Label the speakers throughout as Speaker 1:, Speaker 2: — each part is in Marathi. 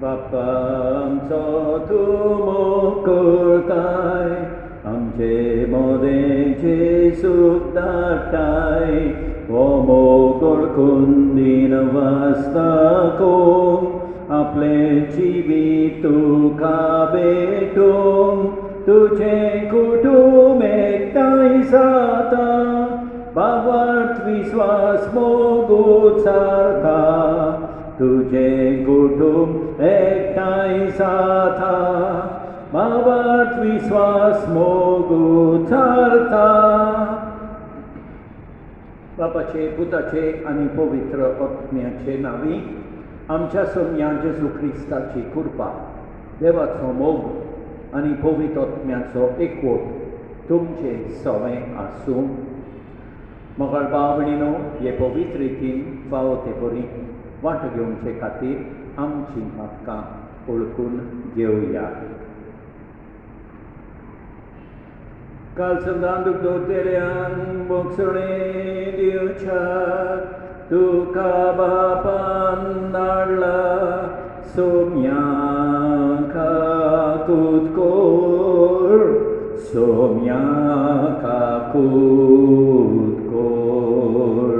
Speaker 1: बाप्पा आमचो तूं मोग करताय, आमचे मोदेचे सूख धाडटाय. हो मोग ओळखून दिन वाचताकोंक आपले जिवीत तुका भेटूंक तुजें कुटुंब एकठांय जाता. भावार्थ विश्वास मोग उचारता, तुजें कुटुंब एकठांय जाता. भावार्थ विश्वास मोग उचारता. बापाचे, पुताचे आनी पवित्र आत्म्याचे नांवी आमच्या सोम्या जेजू क्रिस्ताची कृपा, देवाचो मोग आनी पवित्र आत्म्याचो एकवट तुमचे सगळें आसूं. मोगाळ भाव भयणीनो, हे पवित्र रितीन फावो ते परी वांटो घेवचे खातीर आमची मातकां ओळखून घेवया. काल सदांदूक दोतेऱ्यांक बोगसणे दिवच्याक तुका बापान धाडला. सोम्या काकूत कोर, सोम्या काकूत कोर.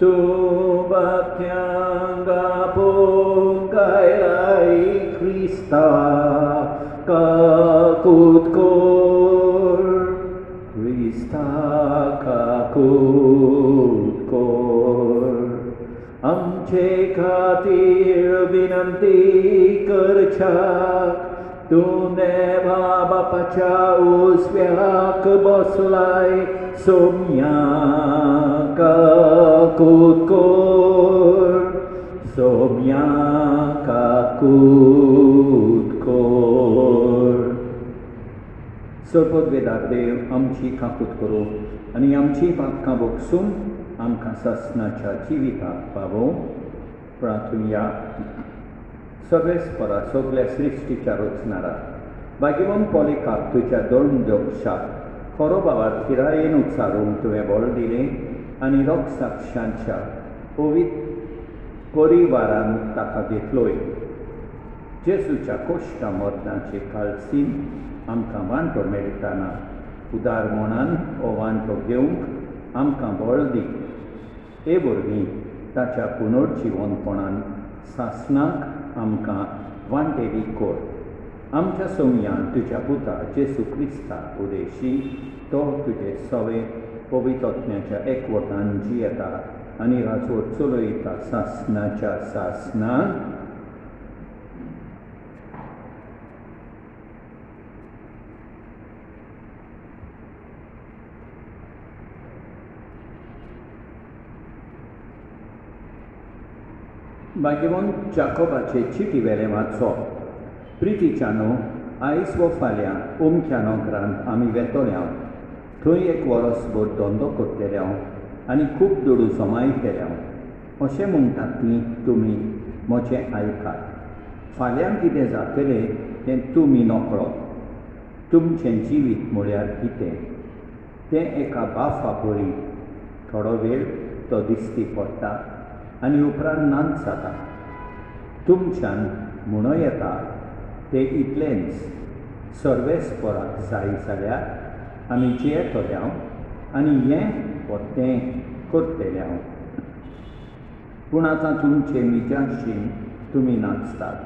Speaker 1: तूं बाबक्यांक आपोवंक आयलाय क्रिस्ता, काकूत कोर, क्रिस्ता काकूत कोर. आमचे खातीर विनंती करच्याक तूं देवा बापाच्या उजव्याक बसलाय. सोम्या काकूत कोर, सोम्या काकूत कोर. सर्वोद्वेदार देव आमची काकूत करूं आनी आमची मातकां भोगसून आमकां ससनाच्या जिविताक पावों. प्रार्थुया. सगळे स्परा सगळ्या सृश्टीच्या रचणारा भाग्यवान पॉलिकाक तुज्या दोन दोक्षाक खरो भावार फिरायेन उचारूंक तुवें बळ दिलें आनी रोग साक्षांच्या परिवारान ताका घेतलोय. जेजूच्या कोश्टा मरणाचे काळसीन आमकां वांटो मेळटाना उदार मनान हो वांटो घेवंक आमकां बळ दी. हे वरवीं ताच्या पुनर्जिवनपणान सासणाक आमकां वांटेली कोर. आमच्या सोम्यान तुज्या पुता जेजू क्रिस्ताक उदेशी तो तुजे सवे पवित्र आत्म्याच्या एकवटान जियेता आनी राजवट चलयता सासणाच्या सासणान. भाग्यवान जाकोबाचे चिटी वेले वाचो. प्रितीच्यानो, आयज व फाल्यां ओमक्या नोकरांत आमी वेतोल्या. थंय एक वरसभर धंदो करतल्या आनी खूब दुडू जमायतल्या. अशें म्हणटात ती तुमी म्हजें आयकात. फाल्यां कितें जातलें तें तुमी नकळो. तुमचें जिवीत म्हळ्यार कितें तें एका बाफा परी थोडो वेळ तो दिश्टी पडटा आनी उपरांत नाच जाता. तुमच्यान म्हणो येता तें इतलेंच. सर्वेस्पराक जाय जाल्यार आमी जेयतल्या आनी हें व तें करतल्या. पूण आतां तुमचे मिजाशीन तुमी नाचतात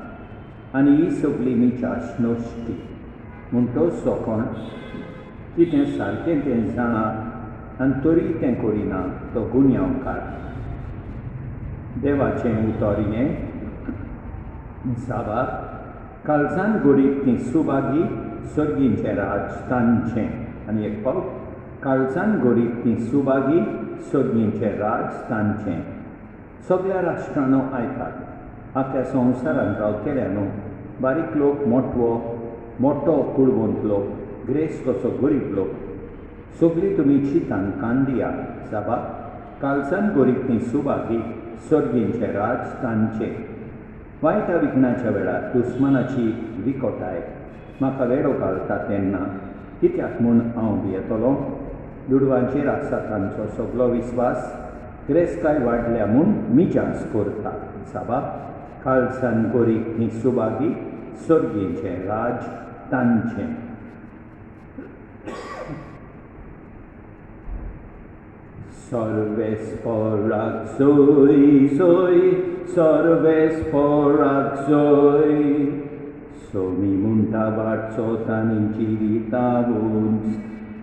Speaker 1: आनी ही सगळी मिजाश नश्टी. म्हणटच जो कोण कितें सारकें तें जाणा आनी तरी तें करिना तो गुन्यांवकार. देवाचें उतर हें साबार काळजान गरीब ती सुभागी सर्गींचें राज तांचें. आनी एक पावट काळजान गरीब ती सुभागी सर्गींचें राज तांचें. सगळ्या राष्ट्रांनो आयकात. आख्या संवसारांत रावतल्यानो बारीक लोक मोठो कुळवंत लोक, ग्रेस कसो गरीब लोक, सगळीं तुमी चितान कान दिया. साबा काळजान गरीब ती सुभागी सर्गींचें राज तांचें. वायटा विघ्नाच्या वेळार दुस्मानाची विकोटाय म्हाका वेडो घालता तेन्ना कित्याक म्हूण हांव भियेतलों. दुडवांचेर आसा तांचो सगळो विस्वास, गिरेस्तकाय वाडल्या म्हूण मिजास करता. साबा खालसान गोरीकनी सुबागी सोर्गीचे राज तांचे Sorvesporak soi soi, sorvesporak soi. Somi muntavat sotani civitavuns,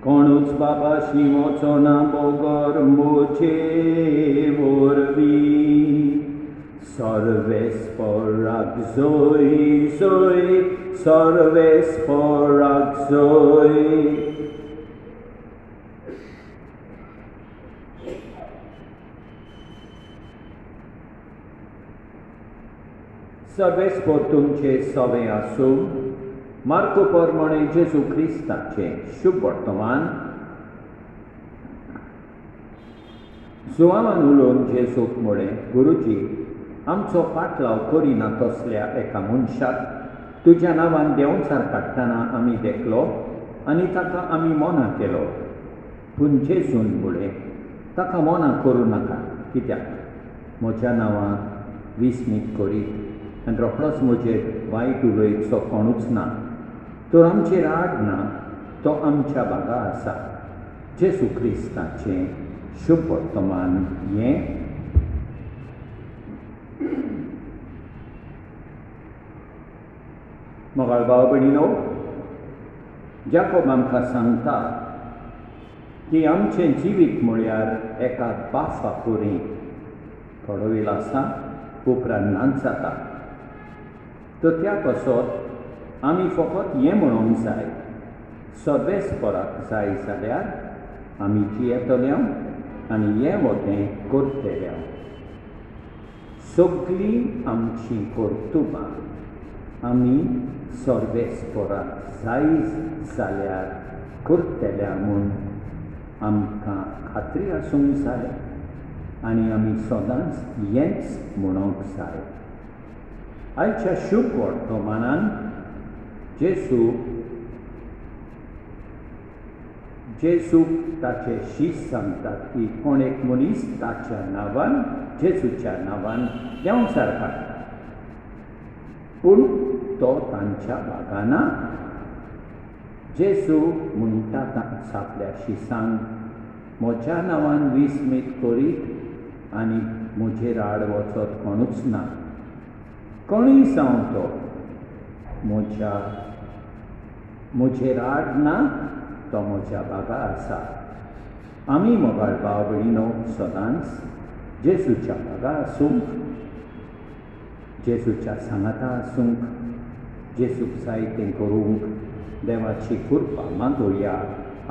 Speaker 1: konuts baba shimocona bogor moche vorvi. Sorvesporak soi soi, sorvesporak soi. सर्वेस्पोर तुमचे सवे आसूं मार्को प्रमाणे जेजू क्रिस्ताचे शुभ वर्तमान सुवामान उलोवन जेजूक म्हळें गुरुजी आमचो पाटलाव करिना तसल्या एका मनशाक तुज्या नांवान देंवचार काडटना आमी देखलो आनी ताका आमी मना केलो पूण जेजून म्हळें ताका मना करूं नाका कित्याक म्हज्या नांवान विस्मीत करीत आनी रोखडोच म्हजेर वायट उलयतसो कोणूच ना तो आमचेर आड ना तो आमच्या बागा आसा जेजू क्रिस्ताचें शुभ वर्तमान हें मोगाळ भाव भयणीनो जाकोब आमकां सांगता की आमचें जिवीत म्हळ्यार एका बाफा पुरी थोडो वेळ आसा उपरांत नाच जाता तो त्या कसोत आमी फकत हें म्हणूंक जाय सर्वेस्पराक जाय जाल्यार आमी जियेतल्यो आनी हें वतें करतल्यो सगळीं आमचीं कर्तुबां आमी सर्वेस्पराक जाय जाल्यार करतल्या म्हूण आमकां खात्री आसूंक जाय आनी आमी सदांच हेंच म्हणूंक जाय आयच्या शुभ वर्तमानान जेजूक ताचे शीश सांगतात की कोण एक मनीस ताच्या नांवान जेजूच्या नांवान देंवचार काडटा पूण तो तांच्या बागाना जेजू म्हणटा आपल्या शिसांक म्हज्या नांवान विस्मीत करीत आनी म्हजेर आड वचत कोणूच ना कोणूय जावं तो म्हजेर आड ना तो म्हज्या बागा आसा आमी मोगाळ भाव भयणीनो सदांच जेजूच्या बागा आसूंक जेजूच्या सांगाता आसूंक जेजूक जाय तें करूंक देवाची कृपा मागोया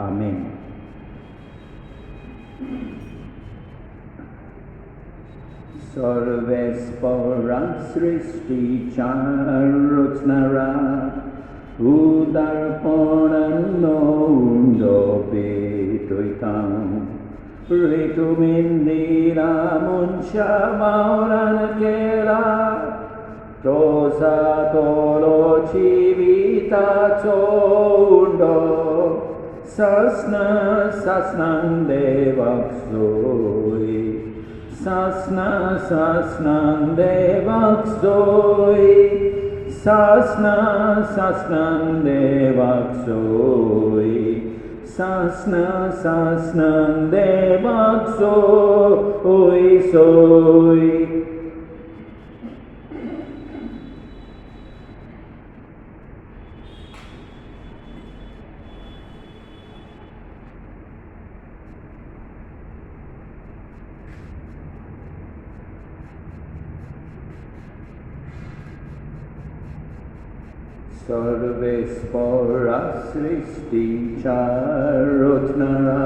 Speaker 1: आमेन सर्वेस्परां सृष्टीच्या रचणारा उदारपणान उंडोबेटयता रेतुमिंदिरा मनशा वावरान केला तो जातलो जिविताचो उंडो सासनां देवाक सोय सासनां देवाक सोय सासनां देवाक सोय सासनां देवाक सोय सोय सर्वेस्परा सृष्टीच्या रचणारा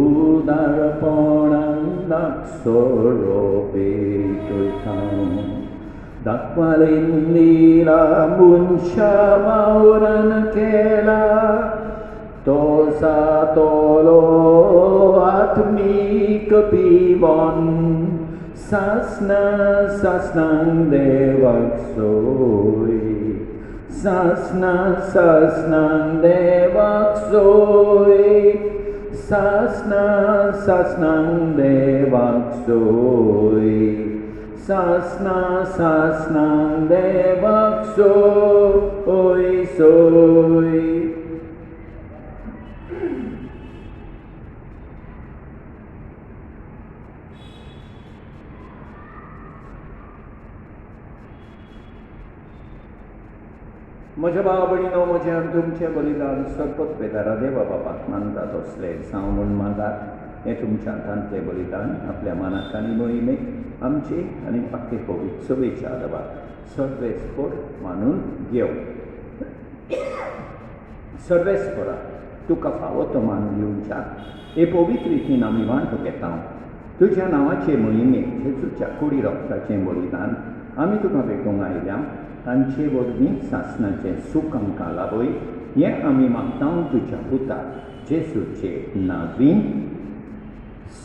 Speaker 1: उदारपणान दाखसरो बेटयता दाखवालिंदिला मनशा वावरान केला तो जातलो आत्मीक पिवोन सासनां देवाक सोय सासनां देवाक सोय सासनां देवाक सोय सासना सासनां देवाक सोय सोय. म्हज्या भावा भयणीनो, म्हजें आनी तुमचें बलिदान सर्पत वेदारा देवा बाबाक मानतात असलें सांगून मागात. हें तुमच्या हातांतलें बलिदान आपल्या मनाक आनी मोहिमेक आमचे आनी आख्खे पवित्र सभेच्या आदाराक सर्वेस्पर मानून घेव. सर्वेस्परा तुका फावो तो मान घेवच्या हे पवित्र रितीन आमी वांटो घेता. तुज्या नांवाचे मोहिमेक जेजूच्या कुडी रोगताचें बलिदान आमी तुका भेटूंक आयल्या. तांचे वरवीं सासणाचें सूख आमकां लाबय हें आमी मागता तुज्या पुता जेजूचे नांवीं.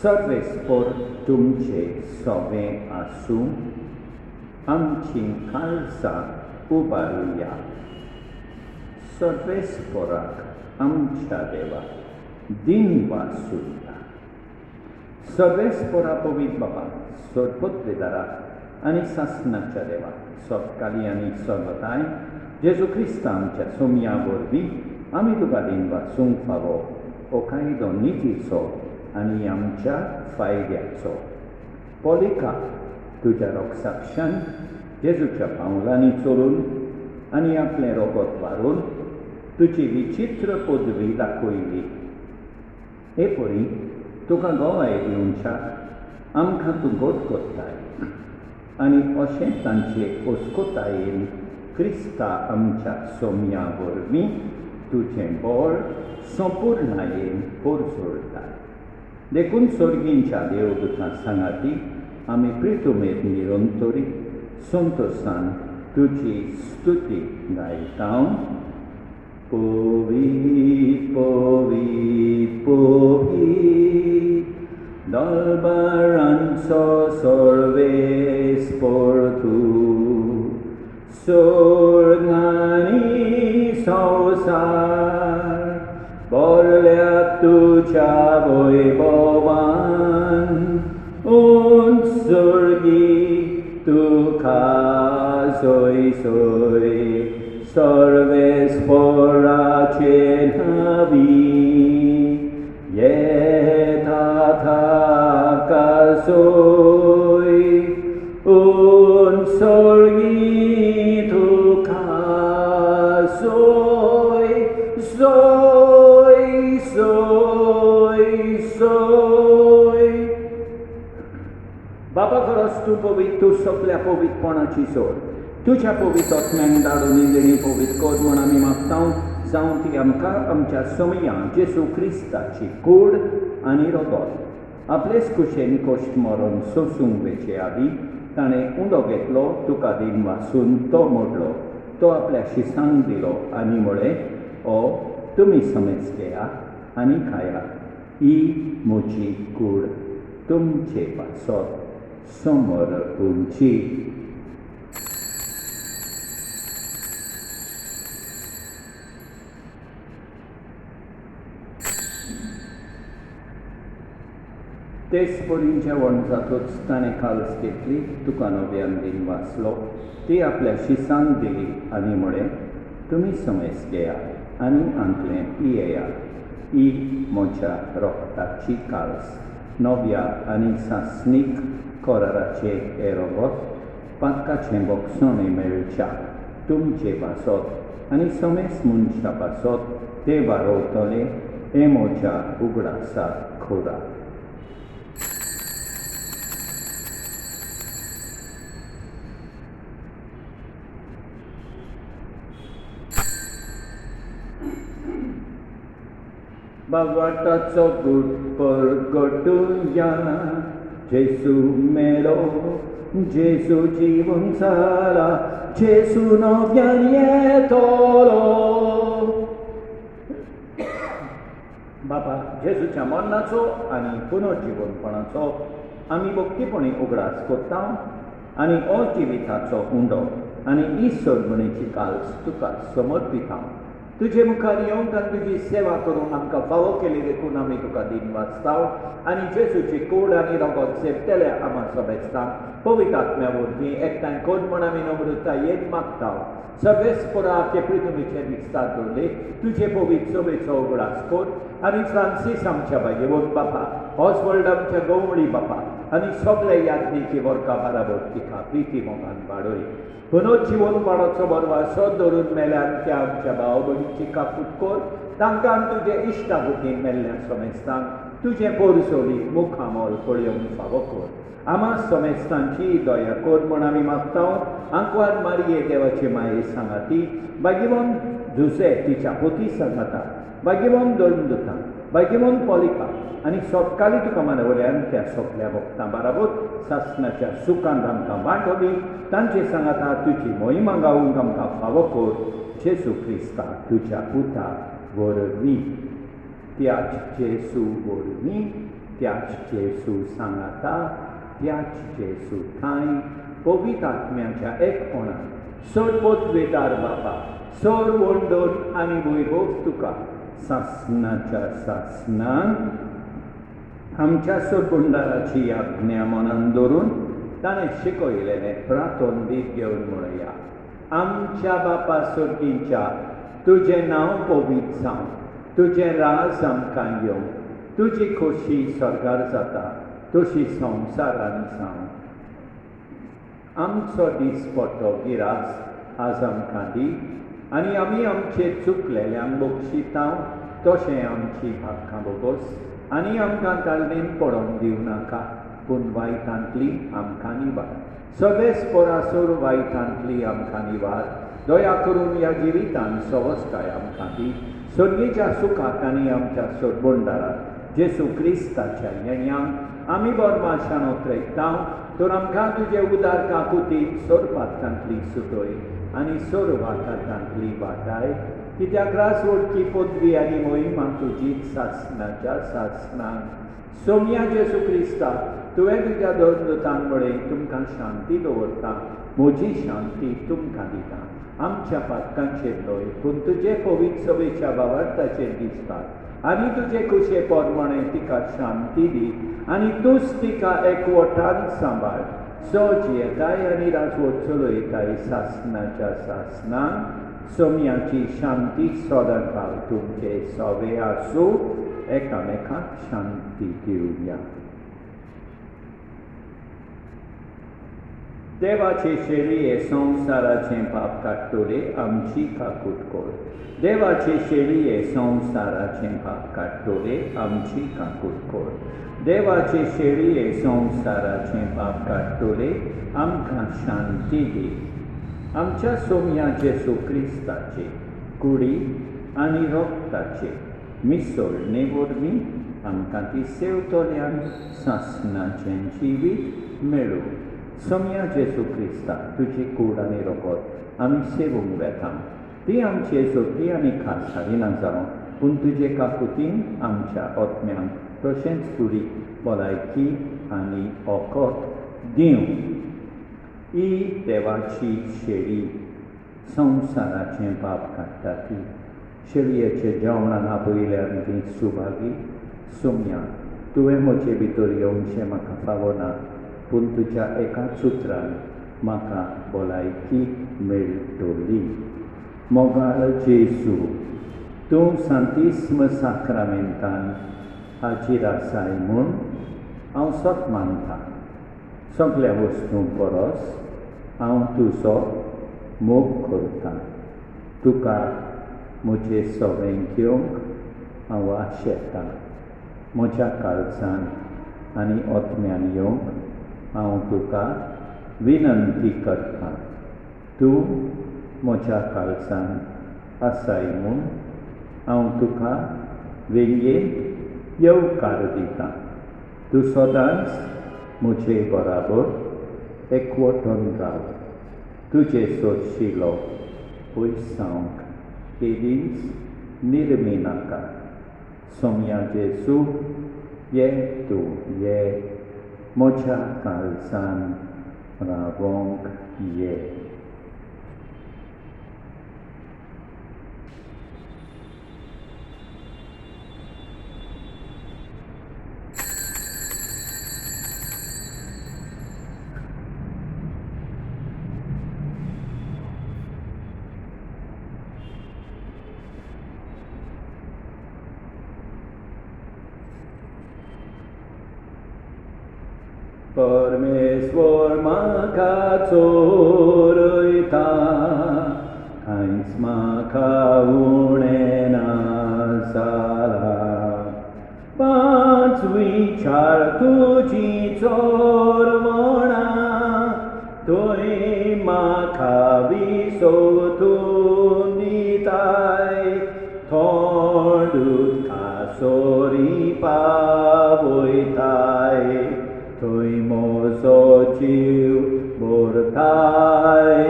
Speaker 1: सर्वेस्पर तुमचे सोबें आसूं. आमची काळजां उबारुया. सर्वेस्पराक आमच्या देवाक दिनवास सुद्दां. सर्वेस्परा पवित्र बाबा सर्पत वेदाराक आनी सासणाच्या देवाक सोबकाली आनी सर्वताय जेजू क्रिस्ता आमच्या सोमया वरवीं आमी तुका दिनवासूंक फावो हो कायदो नितीचो आनी आमच्या फायद्याचो. पोलिका तुज्या रोगसाक्षान जेजूच्या पावलांनी चलून आनी आपलें रोगत वारून तुजी विचित्र पदवी दाखयली. हे परी तुका गोवाय दिवच्याक आमकां तूं गोड कोत्ताय आनी अशें तांचे ओस्कोतायेन क्रिस्ता आमच्या सोमया वरवीं तुजें बळ संपूर्णायेन पोरजोडटाय. देखून सर्गींच्या देवदूतां सांगाती आमी प्रितुमेर निरंतरी संतोशान तुजी स्तुती गायता. पवित्र पवित्र पवित्र दरबारांचो सर्वेस्पर तूं. स्वर्ग आनी संवसार भरल्या तुज्या वैभवान. उत्सर्गी तुका सोय सोय. सर्वेस्पराचे नांवीं येता थाका सोय. उत्सर्गी तुका सोय सोय सोय सोय. बाबा खरोच तूं पवित्र. तूं सगळ्या पवित्रपणाची सोड तुज्या पवित्र आत्म्यान धाडून इल्लेली पवित्र कर म्हूण आमी मागता. जावं ती आमकां आमच्या समया जेजू क्रिस्ताची कूड आनी रोगत आपलेच कुशेन कश्ट मरण सोंसूंक वेचे आदी ताणें उंडो घेतलो. तुका दिन वासून तो मोडलो. तो आपल्या शिसांक दिलो आनी म्हळें ओ तुमी समेज घेया आनी खाया. ही म्हजी कूड तुमचे पासत समर्पूंची. तेच परी जेवण जातूच ताणें काल्स घेतली. तुका नव्यान दिन वाचलो. ती आपल्या शिसांक दिली आनी म्हळें तुमी समेज घेया आनी आंतलें पियेया. ही म्हज्या रोगताची काल्स नव्या आनी सासणीक कराराचे हे रोगत पातकाचें बोगसोणें मेळच्या तुमचे पासत आनी समेज मनशा पासत ते वारोवतले. हे म्हज्या उगडासा खोरा. भगवताचो गुड परगटुया. जेजू मेलो. जेजू जीवन जाला. जेजू नव्यान येतलो. बाबा जेजूच्या मरणाचो आनी पुनर्जीवनपणाचो आमी भक्तीपणी उगडास कोत्ता आनी हो जिविताचो उंडो आनी ही सर्गणेची काल्स तुका समर्पिता. तुजे मुखार येवंक आनी तुजी सेवा करूंक आमकां फावो केली देखून आमी तुका दिन वाचता आनी जेजूची कूड आनी रोगत सेवतले आमा समेजता. Povítatme ekten kodmonami nomruta jedmaktal. Sabespora che pritumice dictatului, tu ce povit sobeco obraskot, ani Francis amcia bagevot bapa, Oswald amcia gomli bapa, ani sogle yadniki vorka barabotika, priti mogan baroi. Puno जीवन पाडोचो बरवा सो धरून मेल्यान त्या आमच्या भाव भयणीची कापूट कोर तांकां तुजे इश्टागुती मेल्ल्या समेस्तांक तुजे पोरसोली मुखामोल पळयोवन फावो कोर आमा समेस्तांची दया कोर म्हण आमी मागतां आंकवार मारये देवाचे माये सांगाती बागिमोन जुसे तिच्या पोती सांगाता बागिमोन दोरंदुता बागिमोन पॉलिका आनी सोपकाली तुका मानवल्यान त्या सोपल्या भक्तां बाराबोर सासणाच्या सुखांत आमकां वांटोली तांचे सांगाता तुजी मोहिमा गावूंक आमकां फावो कोर जेसू क्रिस्ता तुज्या पुता वरवीं त्याच जेसू वरवीं त्याच जेसू सांगाता त्याच जेसू थंय पवित्र आत्म्याच्या एकपणान सोडबोत वेदार बाबा सोर वंडोर आनी वैभव तुका सासणाच्या सासणान आमच्या सोडबुंडाराची आज्ञा मनान दवरून ताणें शिकयलेलें प्रार्थोन दीत घेवन म्हणया आमच्या बापा सर्गीच्या तुजें नांव पवित्र जावं तुजें राज आमकां येवं तुजी खोशी स्वर्गार जाता तशी संवसारान जावं आमचो दिसपट्टो गिरास आज आमकां दी आनी आमी आमचे चुकलेल्यांक बक्षितांव तशें आमची भाकां बोगोस आनी आमकां तालमेन पडोवंक दिवं नाका पूण वायटांतली आमकां निवार सगळेच पोरासोर वायटांतली आमकां निवार दया करून ह्या जिवितान सवस्ताय आमकां दी सर्गेच्या सुखाक आनी आमच्या सोडबोंडाराक जेसू क्रिस्ताच्या येण्याक आमी बोरमाशान उतरयता तर आमकां तुजे उदार काकुती सोर पात्रांतली सुटोय आनी सोर वाठारांतली वाटाय कित्याक रासवडची पदवी आनी मोहिमा तुजीच सासणाच्या सासणाक सोम्या जेसू क्रिस्ता तुवें तुज्या दोरदूतांक म्हळें तुमकां शांती दवरता म्हजी शांती तुमकां दिता आमच्या पातकांचेर न्हय पूण तुजे पवित्र सभेच्या भावार्थाचेर दिसता आनी तुजे कुशे पोरमणे तिका शांती दी आनी तूंच तिका एकवटान सांबाळ सो जियेताय आनी राजवट चलयताय सासणाच्या सासणाक सोम्याची शांती सदांकाळ तुमचे सवे आसूं एकामेकाक शांती दिवया देवाचे शेळये संवसाराचें पाप काडटोले आमची काकूट कोर देवाचे शेळये संवसाराचें पाप काडटोले आमची काकूट कोर देवाचे शेळये संवसाराचें पाप काडटोले आमकां शांती दी आमच्या सोम्या जेसू क्रिस्ताचे कुडी आनी रोगताचे मिसळणे वरवीं आमकां ती सेवतोल्यांक सासणाचें जिवीत मेळूं सोम्या जेसू क्रिस्ता तुजी कूड आनी रोगत आमी सेवूंक वेता ती आमचे सोटी आनी खासारीना जावं पूण तुजे काकुतीन आमच्या आत्म्यांक तशेंच कुडी भलायकी आनी ओकोत दिवं ही देवाची शेळी संवसाराचें पाप काडटा ती शेळयेचे जेवणान आपयल्यान ती सुभागी सोम्या तुवें म्हजे भितर येवचें म्हाका फावना पूण तुज्या एकाच उतरान म्हाका भलायकी मेळटली मोगाळ जेसू तूं सांतिस्म साक्रामेंतान हाजीर आसाय म्हूण हांव सोत मानतां सगळ्या वस्तूंक परस हांव तुजो मोग करतां तुका म्हजें सवें घेवंक हांव आशेतां म्हज्या काळजान आनी ओतम्यान येवंक हांव तुका विनंती करतां तूं म्हज्या काळजान आसाय म्हूण हांव तुका वेंगेन येवकार दितां तूं सदांच म्हजे बराबर एकवटून राव तुजे सोदशिलो पयसांक केदींच निर्मी नाका सोम्या जेसू ये तूं ये म्हज्या काळजान रावोंक ये परमेश्वर म्हाका चोरयता, कांयच म्हाका उणें ना जालां. पांच विचार तुजी चोर म्हणा, थंय म्हाका विसोतून दिताय. थोंड उदकासोरी पावयताय, थंय म्हजो जीव भरताय.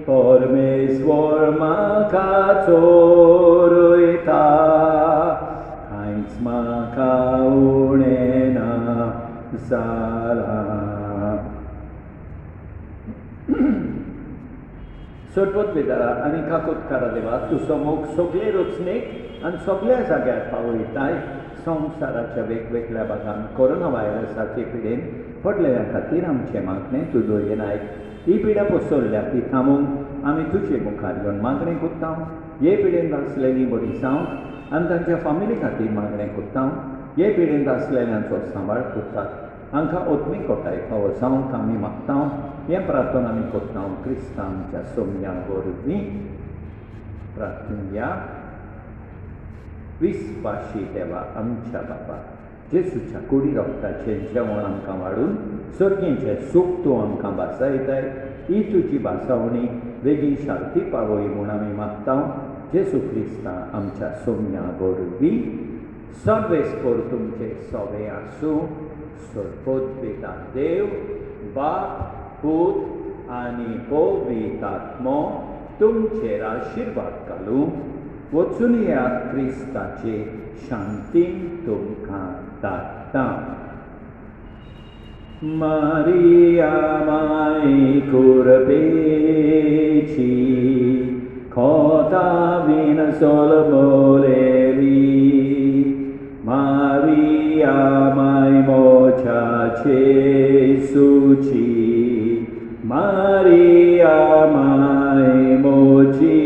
Speaker 1: परमेश्वर म्हाका चोरयता, कांयच म्हाका उणें ना जालां. सटवत भितरा आनी काकुतकारा देवा, तुजो मोग सगळे रचनेक आनी सगळ्या जाग्यार पावयताय. संवसाराच्या वेगवेगळ्या भागांत कोरोना व्हायरसाचे पिडेन पडलेल्या खातीर आमचें मागणें तूं दोळयेन आयक. ही पिडा पसरल्या ती थांबोवंक आमी तुजे मुखार येवन मागणें करता. हे पिडेन आसलेलीं बरी जावंक आनी तांच्या फामिली खातीर मागणें करता. हे पिडेन आसलेल्यांचो सांबाळ करतात. हांकां ओत्मीक कोटाय फावो जावंक आमी मागता. हें प्रार्थना आमी करता क्रिस्तांच्या सोम्या वरवीं. प्रार्थना. विस्वाशी देवा आमच्या बापा, जेसूच्या कुडी रक्ताचें जेवण आमकां वाडून सर्गेचें सूख तूं आमकां भासायताय. ही तुजी भासावणी बेगीन शांती पावय म्हूण आमी मागता. जेसू क्रिस्ता आमच्या सोम्या वरवीं. सर्वेस्पर तुमचे सोवे आसूं. सर्वोद्भिता देव, बाप, पूत आनी पवित्र आत्मो तुमचेर आशिर्वाद घालूं. वचून या क्रिस्ताचे शांतीन तुमकां धाडटा. मारिया माय कुरबेची, खोता बीन सोलमोलेली. मारिया माय मोचाचे सुची, मारिया माय मोची.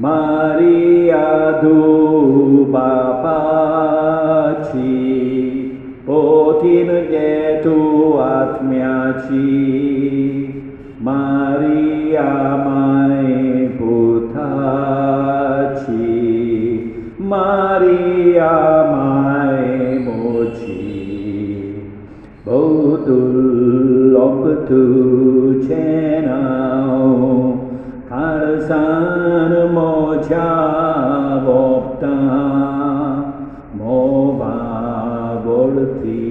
Speaker 1: मारिया धू बापाची, पोतीन घे तूं आत्म्याची. मारिया माय पुताची, मारिया माय मोची. भोवतुल्लोक तुजें नांव, काळजान म्हज्या भोंवता. मोवा वळती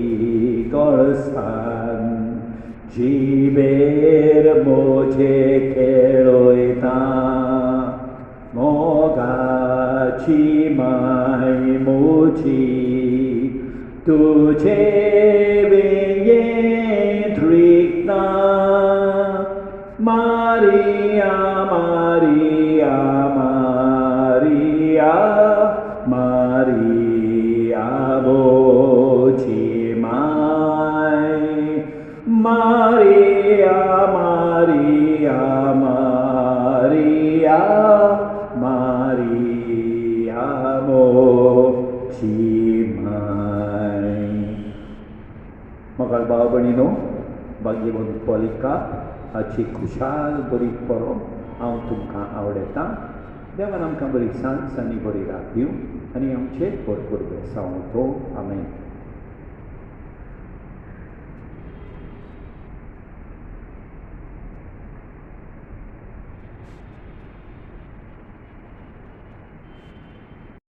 Speaker 1: कळसान, जिबेर म्हजे खेळयता. मोगाची माय मोची, तुजे वेंगेंत रिगता. मारिया मारिया मारिया, मारिया मोची माय. मारिया मारिया मारिया, मारिया मोची माय. म्हाका भाव भयणीनो, भाग्यवंत पोलिका हाची खुशाल बरी परो हांव तुमकां आवडयता. देवान आमकां बरी सांज आनी बरी रात दिवं आनी आमचे भरपूर बेसांव आमेन.